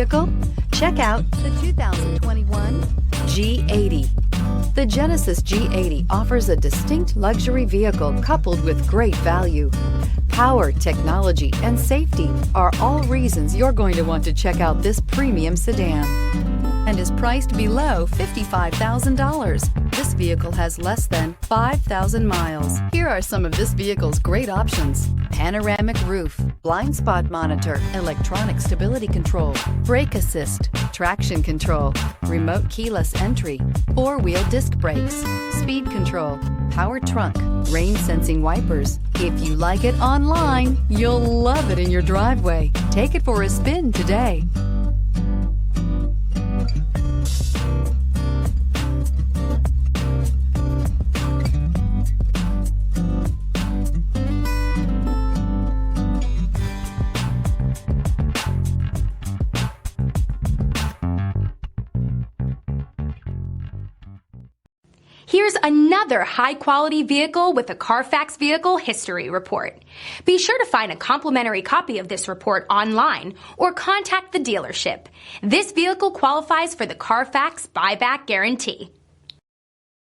vehicle? Check out the 2021 G80. The Genesis G80 offers a distinct luxury vehicle coupled with great value. Power, technology, and safety are all reasons you're going to want to check out this premium sedan, and is priced below $55,000. This vehicle has less than 5,000 miles. Here are some of this vehicle's great options: panoramic roof, blind spot monitor, electronic stability control, brake assist, traction control, remote keyless entry, four-wheel disc brakes, speed control, power trunk, rain sensing wipers. If you like it online, you'll love it in your driveway. Take it for a spin today. Here's another high-quality vehicle with a CARFAX Vehicle History Report. Be sure to find a complimentary copy of this report online or contact the dealership. This vehicle qualifies for the CARFAX Buyback Guarantee.